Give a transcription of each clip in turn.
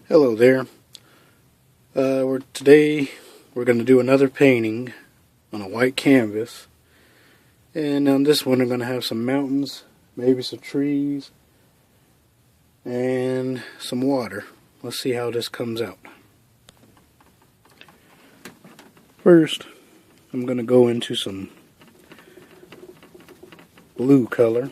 Hello there. Today we're going to do another painting on a white canvas. And on this one we're going to have some mountains, maybe some trees, and some water. Let's see how this comes out. First, I'm going to go into some blue color.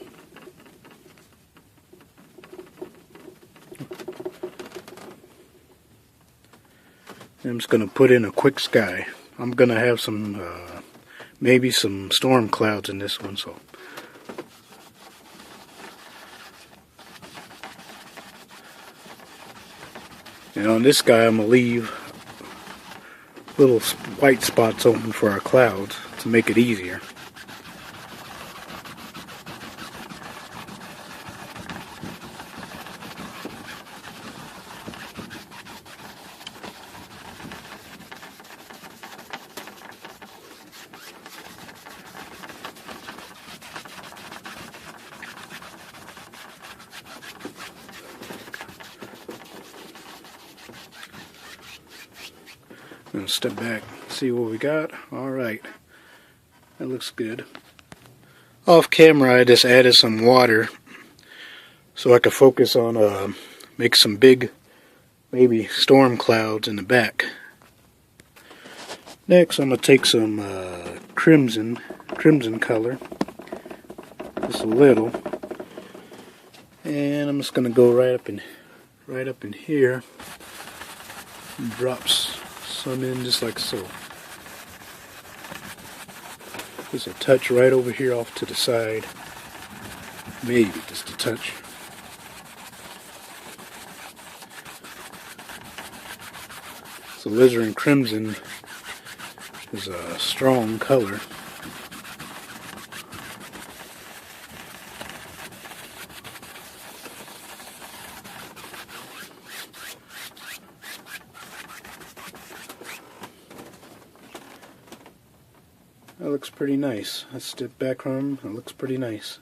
I'm just going to put in a quick sky. I'm going to have some, maybe some storm clouds in this one. So, and on this sky I'm going to leave little white spots open for our clouds to make it easier. I'm going to step back, see what we got. Alright, that looks good. Off camera I just added some water so I could focus on make some big, maybe storm clouds in the back. Next I'm going to take some crimson color, just a little, and I'm just going to go right up in here and drop some in just like so. Just a touch right over here off to the side. Maybe just a touch. So alizarin crimson is a strong color. That looks pretty nice. Let's step back from it. It looks pretty nice.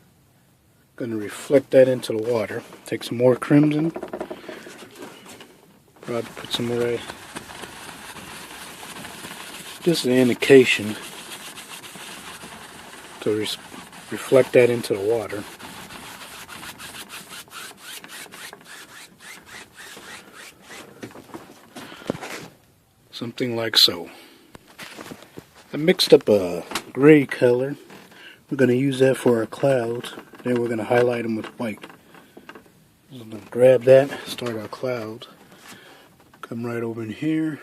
Going to reflect that into the water. Take some more crimson. Probably put some more. Just an indication to reflect that into the water. Something like so. I mixed up a gray color. We're going to use that for our clouds. Then we're going to highlight them with white. So I'm going to grab that, start our clouds. Come right over in here.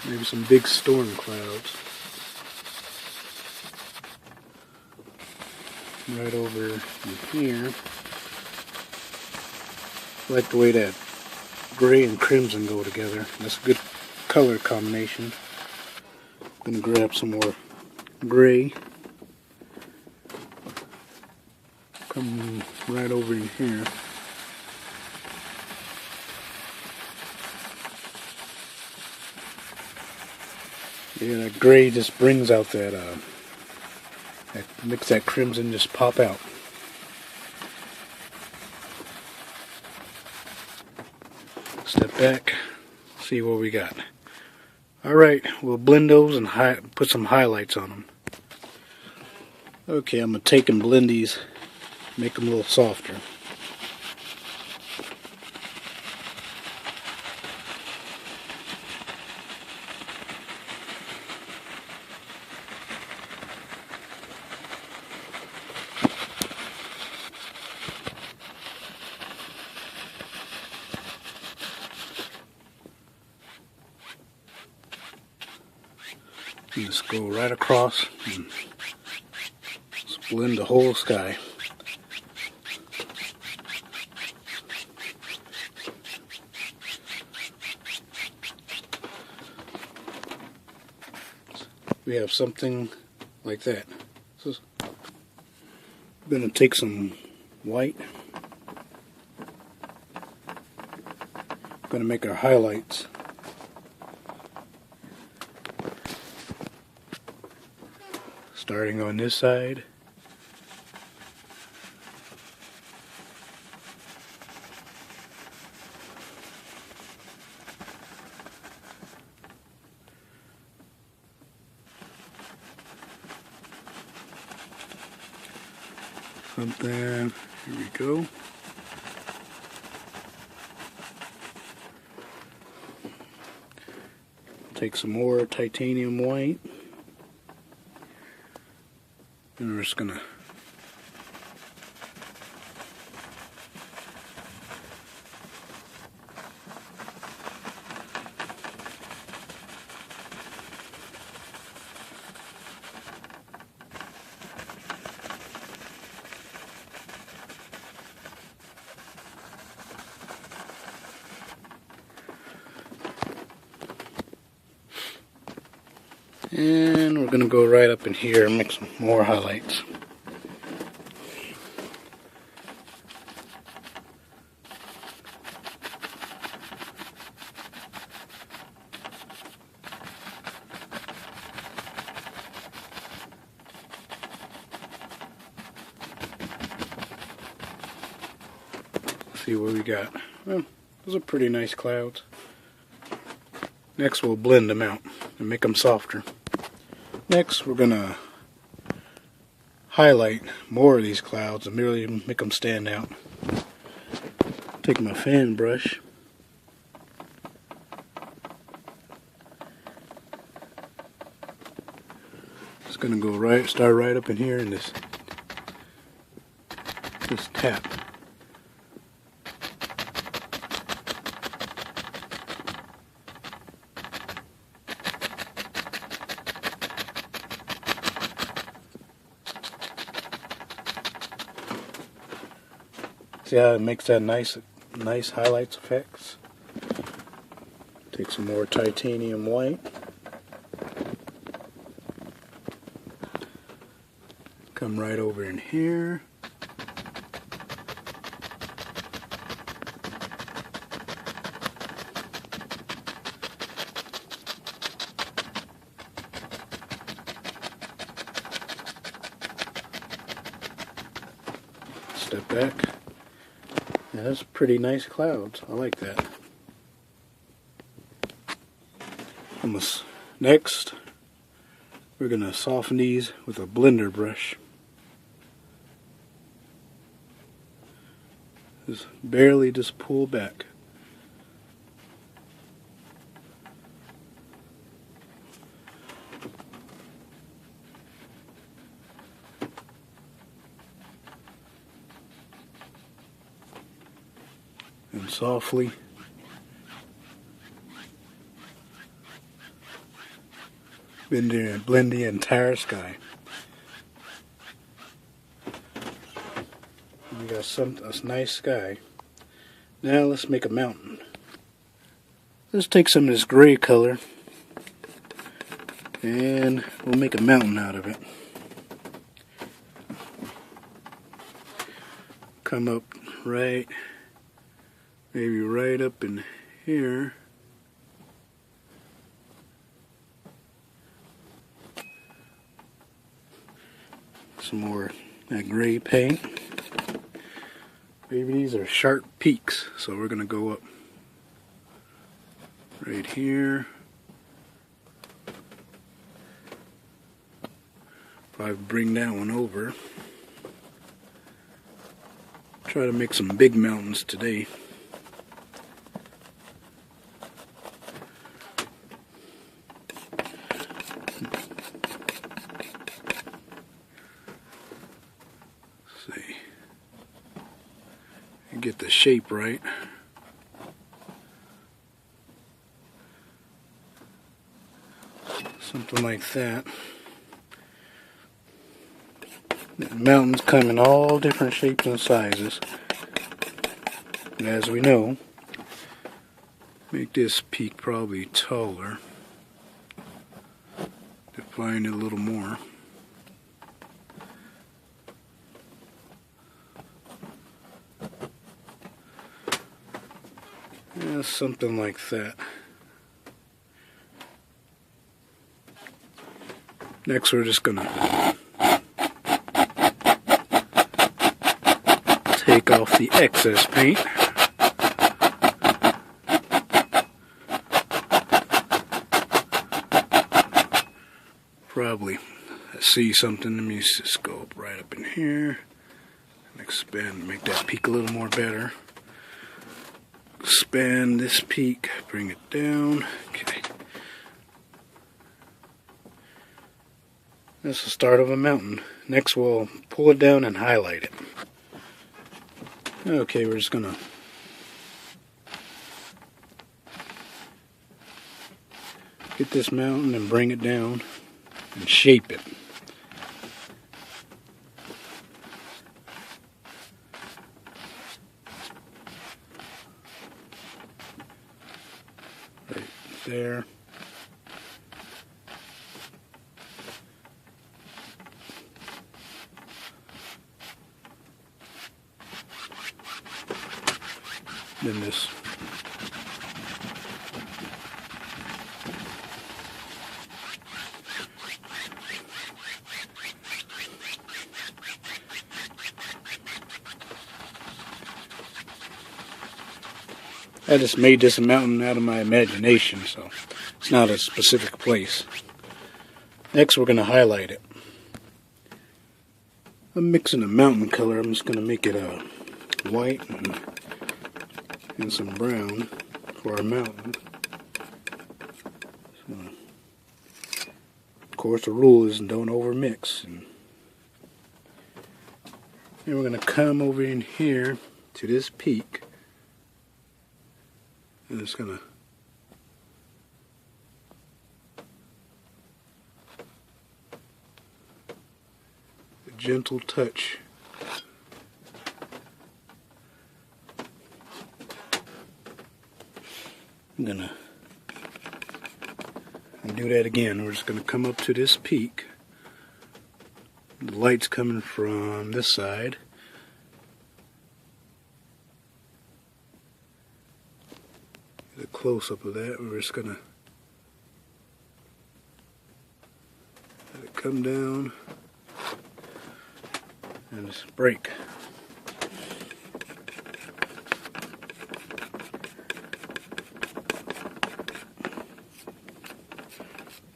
Maybe some big storm clouds. Right over in here. I like the way that gray and crimson go together. That's a good color combination. I'm going to grab some more gray. Come right over in here. Yeah, that gray just brings out that, makes that crimson just pop out. Step back, see what we got. Alright, we'll blend those and put some highlights on them. Okay, I'm going to take and blend these, make them a little softer. Just go right across and blend the whole sky. We have something like that. So I'm going to take some white. I'm going to make our highlights. Starting on this side. Something, here we go. Take some more titanium white. And we're just gonna and we're going to go right up in here and make some more highlights. Let's see what we got. Well, those are pretty nice clouds. Next we'll blend them out and make them softer. Next, we're going to highlight more of these clouds and really make them stand out. Take my fan brush. Just going to go start right up in here in this tap. See how it makes that nice highlights effects. Take some more titanium white. Come right over in here. Step back. Yeah, that's pretty nice clouds. I like that. Next, we're going to soften these with a blender brush. Just barely pull back. And softly blend the entire sky. We got a nice sky. Now let's make a mountain. Let's take some of this gray color and we'll make a mountain out of it. Come up maybe right up in here. Some more that gray paint. Maybe these are sharp peaks, so we're going to go up right here. If I bring that one over. Try to make some big mountains today. See, and get the shape right. Something like that. The mountains come in all different shapes and sizes. And as we know, make this peak probably taller. Define it a little more. Yeah, something like that. Next we're just gonna take off the excess paint. Probably see something. Let me just go up right up in here and expand, make that peak a little more better. Expand this peak, bring it down. Okay. That's the start of a mountain. Next we'll pull it down and highlight it. Okay, we're just gonna get this mountain and bring it down and shape it. Right there. Then this I just made this mountain out of my imagination, so it's not a specific place. Next we're going to highlight it. I'm mixing a mountain color. I'm just going to make it white and some brown for our mountain. So, of course the rule is don't overmix. And then we're going to come over in here to this peak. And it's going to a gentle touch. I'm going to do that again. We're just going to come up to this peak. The light's coming from this side. A close-up of that. We're just gonna let it come down and just break.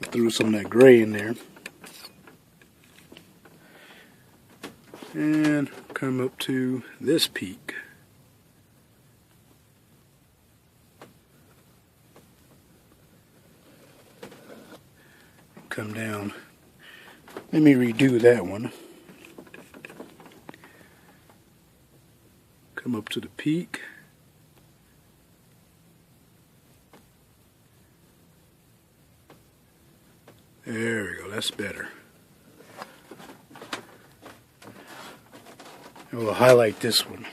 I threw some of that gray in there and come up to this peak. Come down. Let me redo that one. Come up to the peak. There we go, that's better. And we'll highlight this one.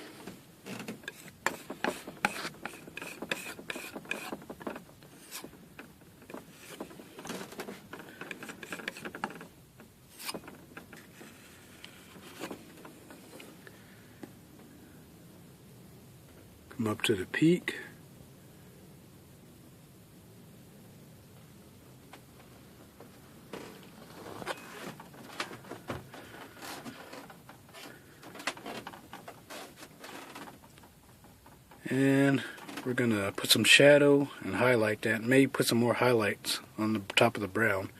Come up to the peak. And we're going to put some shadow and highlight that. Maybe put some more highlights on the top of the brown.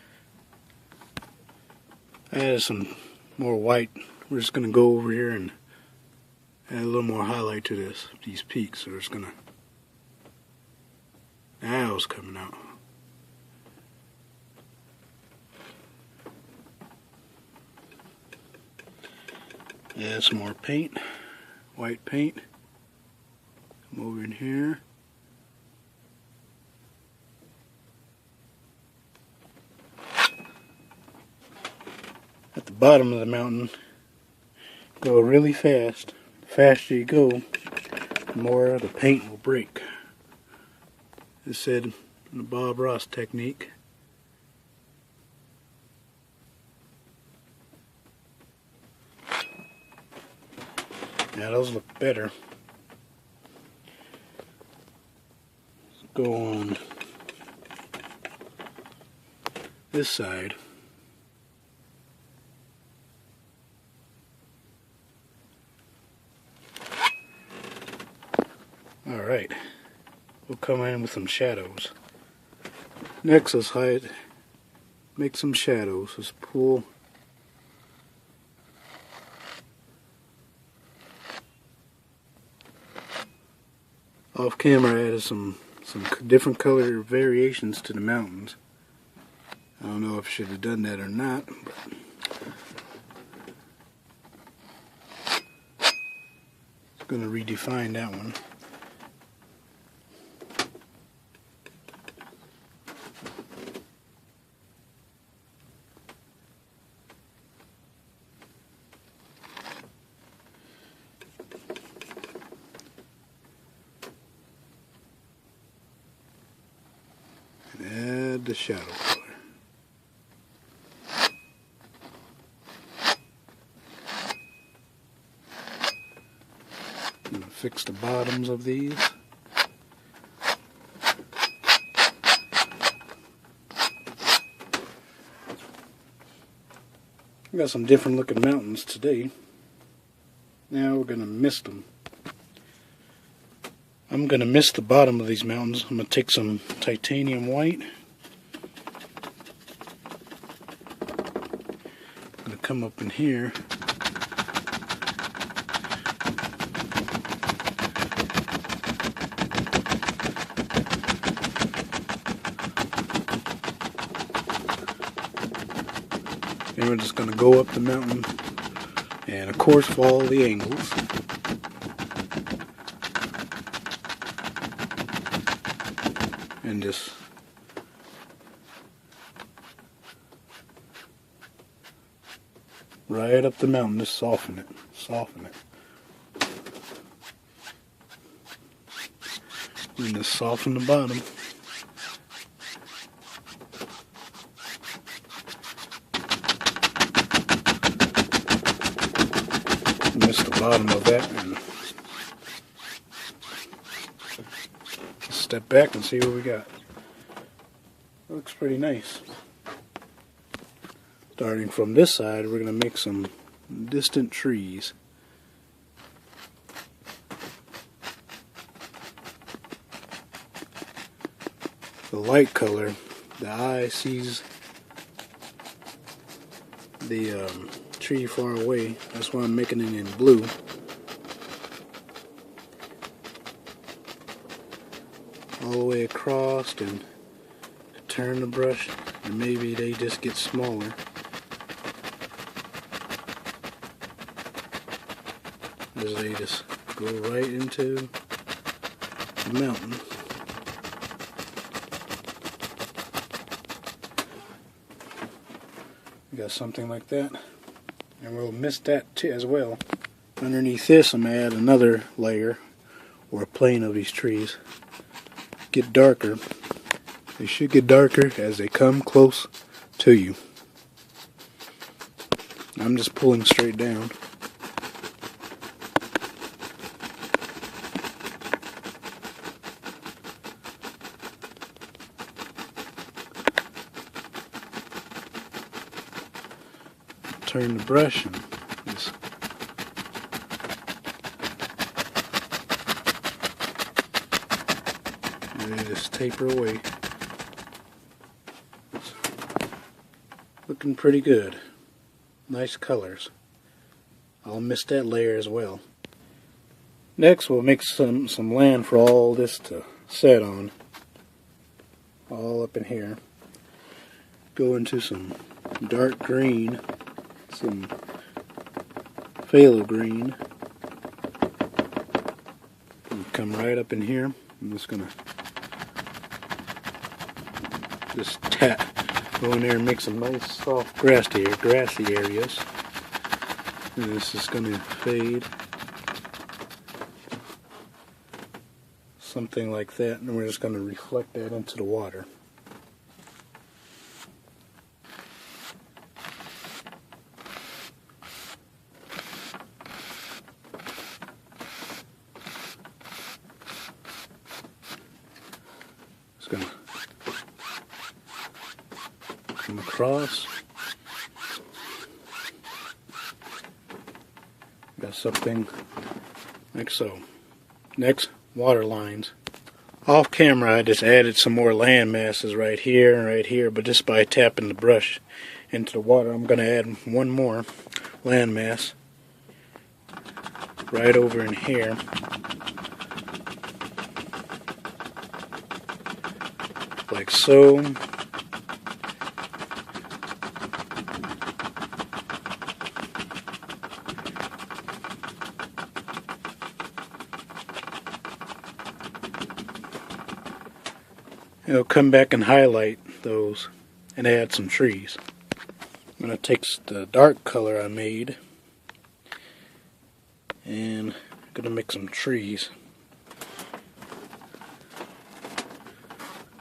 Add some more white. We're just going to go over here and add a little more highlight to these peaks. So we're just going to... Now it's coming out. Add some more paint. White paint. Come over in here. At the bottom of the mountain, go really fast. The faster you go, the more the paint will break. As said in the Bob Ross technique. Now those look better. Go on this side. Alright, we'll come in with some shadows. Next, let's make some shadows. Let's pull off camera. I added some different color variations to the mountains. I don't know if I should have done that or not, but it's going to redefine that one. Add the shadow color. I'm going to fix the bottoms of these. We got some different looking mountains today. Now we're going to mist them. I'm going to mist the bottom of these mountains. I'm going to take some titanium white. I'm going to come up in here. And we're just going to go up the mountain and of course follow the angles. And just right up the mountain, just soften it, and just soften the bottom. Miss the bottom of that and step back and see what we got. Looks pretty nice. Starting from this side, we're going to make some distant trees. The light color, the eye sees the tree far away. That's why I'm making it in blue. All the way across and turn the brush, and maybe they just get smaller. As they just go right into the mountain. We got something like that. And we'll mist that too as well. Underneath this, I'm going to add another layer or a plane of these trees. Get darker. They should get darker as they come close to you. I'm just pulling straight down. Turn the brush and just taper away. It's looking pretty good. Nice colors. I'll mist that layer as well. Next we'll make some land for all this to set on. All up in here. Go into some dark green. Some phthalo green. And come right up in here. I'm just gonna go in there and make some nice soft grassy areas. And this is gonna fade. Something like that, and we're just gonna reflect that into the water. Gonna come across. Got something like so. Next, water lines. Off camera I just added some more land masses right here and right here, but just by tapping the brush into the water I'm going to add one more land mass right over in here. Like so. It'll come back and highlight those and add some trees. I'm going to take the dark color I made and I'm going to make some trees.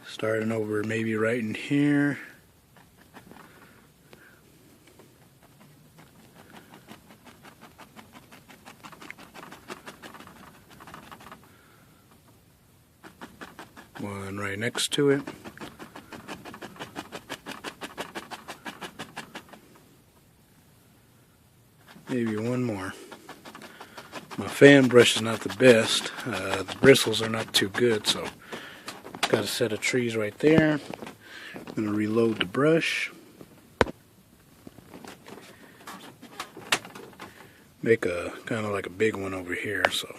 Starting over maybe right in here. One right next to it. Maybe one more. My fan brush is not the best. The bristles are not too good, so got a set of trees right there. I'm going to reload the brush. Make a kind of like a big one over here, so.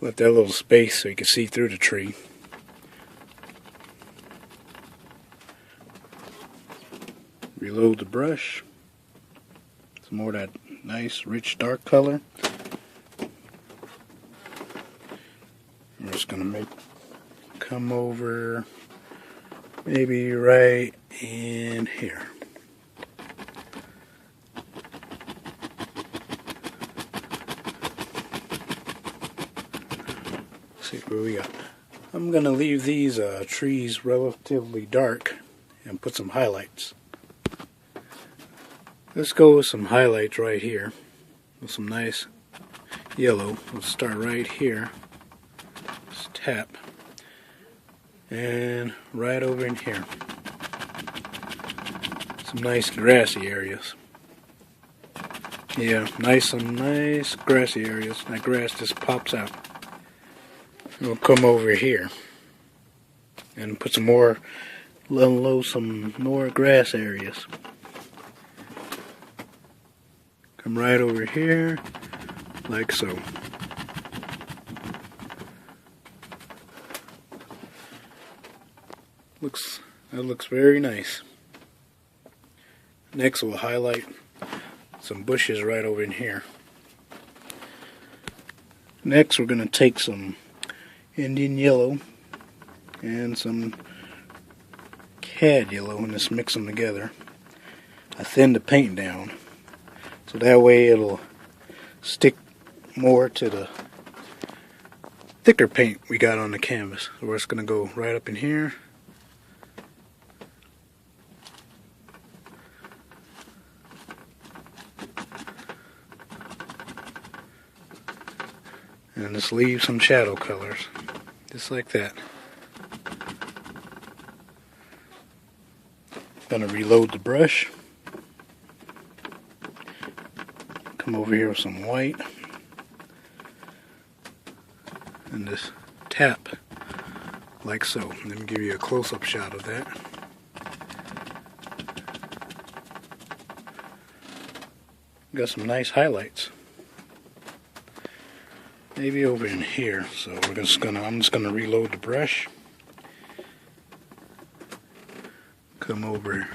Let that little space so you can see through the tree. Reload the brush. Some more of that nice rich dark color. I'm just gonna come over maybe right in here. See what we got. I'm gonna leave these trees relatively dark and put some highlights. Let's go with some highlights right here with some nice yellow. Let's start right here. Just tap. And right over in here. Some nice grassy areas. Yeah, some nice grassy areas. That grass just pops out. We'll come over here and put some more, some more grass areas. Come right over here, like so. That looks very nice. Next we'll highlight some bushes right over in here. Next we're going to take some Indian yellow and some cad yellow and just mix them together. I thin the paint down so that way it'll stick more to the thicker paint we got on the canvas. So we're just going to go right up in here. And just leave some shadow colors, just like that. Gonna reload the brush. Come over here with some white. And just tap, like so. Let me give you a close-up shot of that. Got some nice highlights. Maybe over in here, so I'm just gonna reload the brush. Come over,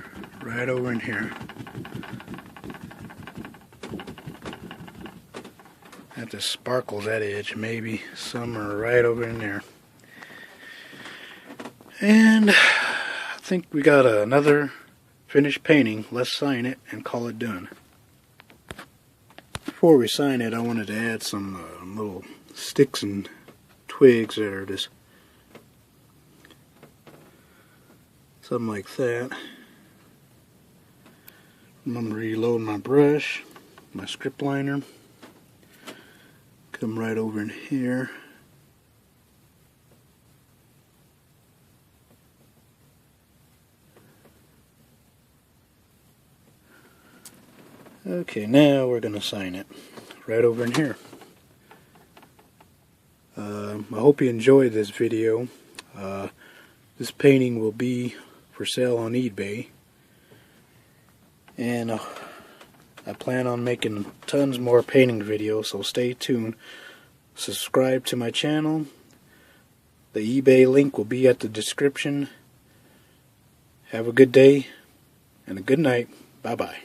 right over in here. That just sparkles that edge, maybe some are right over in there. And I think we got another finished painting. Let's sign it and call it done. Before we sign it, I wanted to add some little sticks and twigs that are just something like that. I'm going to reload my brush, my script liner. Come right over in here. Okay, now we're going to sign it right over in here. I hope you enjoyed this video. This painting will be for sale on eBay. And I plan on making tons more painting videos, so stay tuned. Subscribe to my channel. The eBay link will be at the description. Have a good day and a good night. Bye-bye.